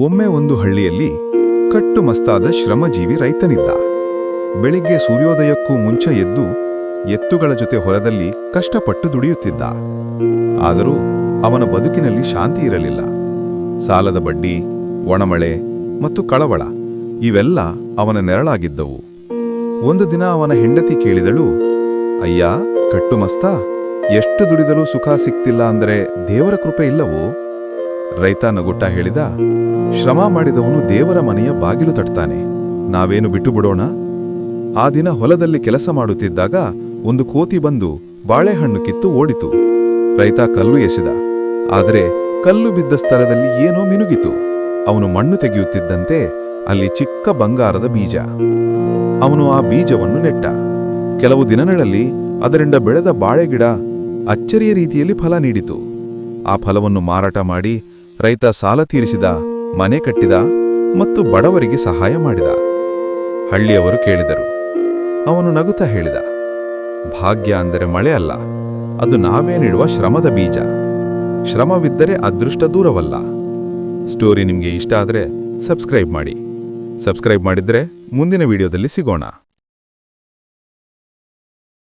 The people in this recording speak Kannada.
ಒಮ್ಮೆ ಒಂದು ಹಳ್ಳಿಯಲ್ಲಿ ಕಟ್ಟುಮಸ್ತಾದ ಶ್ರಮಜೀವಿ ರೈತನಿದ್ದ. ಬೆಳಿಗ್ಗೆ ಸೂರ್ಯೋದಯಕ್ಕೂ ಮುಂಚೆ ಎದ್ದು ಎತ್ತುಗಳ ಜೊತೆ ಹೊಲದಲ್ಲಿ ಕಷ್ಟಪಟ್ಟು ದುಡಿಯುತ್ತಿದ್ದ. ಆದರೂ ಅವನ ಬದುಕಿನಲ್ಲಿ ಶಾಂತಿ ಇರಲಿಲ್ಲ. ಸಾಲದ ಬಡ್ಡಿ, ಒಣಮಳೆ ಮತ್ತು ಕಳವಳ ಇವೆಲ್ಲ ಅವನ ನೆರಳಾಗಿದ್ದವು. ಒಂದು ದಿನ ಅವನ ಹೆಂಡತಿ ಕೇಳಿದಳು, ಅಯ್ಯ ಕಟ್ಟುಮಸ್ತ, ಎಷ್ಟು ದುಡಿದರೂ ಸುಖ ಸಿಕ್ತಿಲ್ಲ ಅಂದರೆ ದೇವರ ಕೃಪೆ ಇಲ್ಲವೋ? ರೈತ ನಗುಟ್ಟ ಹೇಳಿದ, ಶ್ರಮ ಮಾಡಿದವನು ದೇವರ ಮನೆಯ ಬಾಗಿಲು ತಟ್ತಾನೆ, ನಾವೇನು ಬಿಟ್ಟು ಬಿಡೋಣ? ಆ ದಿನ ಹೊಲದಲ್ಲಿ ಕೆಲಸ ಮಾಡುತ್ತಿದ್ದಾಗ ಒಂದು ಕೋತಿ ಬಂದು ಬಾಳೆಹಣ್ಣು ಕಿತ್ತು ಓಡಿತು. ರೈತ ಕಲ್ಲು ಎಸೆದ, ಆದರೆ ಕಲ್ಲು ಬಿದ್ದ ಸ್ಥಳದಲ್ಲಿ ಏನೋ ಮಿನುಗಿತು. ಅವನು ಮಣ್ಣು ತೆಗೆಯುತ್ತಿದ್ದಂತೆ ಅಲ್ಲಿ ಚಿಕ್ಕ ಬಂಗಾರದ ಬೀಜ. ಅವನು ಆ ಬೀಜವನ್ನು ನೆಟ್ಟ. ಕೆಲವು ದಿನಗಳಲ್ಲಿ ಅದರಿಂದ ಬೆಳೆದ ಬಾಳೆಗಿಡ ಅಚ್ಚರಿಯ ರೀತಿಯಲ್ಲಿ ಫಲ ನೀಡಿತು. ಆ ಫಲವನ್ನು ಮಾರಾಟ ಮಾಡಿ ರೈತ ಸಾಲ ತೀರಿಸಿದ, ಮನೆ ಕಟ್ಟಿದ ಮತ್ತು ಬಡವರಿಗೆ ಸಹಾಯ ಮಾಡಿದ. ಹಳ್ಳಿಯವರು ಕೇಳಿದರು. ಅವನು ನಗುತ್ತಾ ಹೇಳಿದ, ಭಾಗ್ಯ ಅಂದರೆ ಮಳೆ ಅಲ್ಲ, ಅದು ನಾವೇ ನೀಡುವ ಶ್ರಮದ ಬೀಜ. ಶ್ರಮವಿದ್ದರೆ ಅದೃಷ್ಟ ದೂರವಲ್ಲ. ಸ್ಟೋರಿ ನಿಮಗೆ ಇಷ್ಟ ಆದರೆ ಸಬ್ಸ್ಕ್ರೈಬ್ ಮಾಡಿ. ಸಬ್ಸ್ಕ್ರೈಬ್ ಮಾಡಿದ್ರೆ ಮುಂದಿನ ವಿಡಿಯೋದಲ್ಲಿ ಸಿಗೋಣ.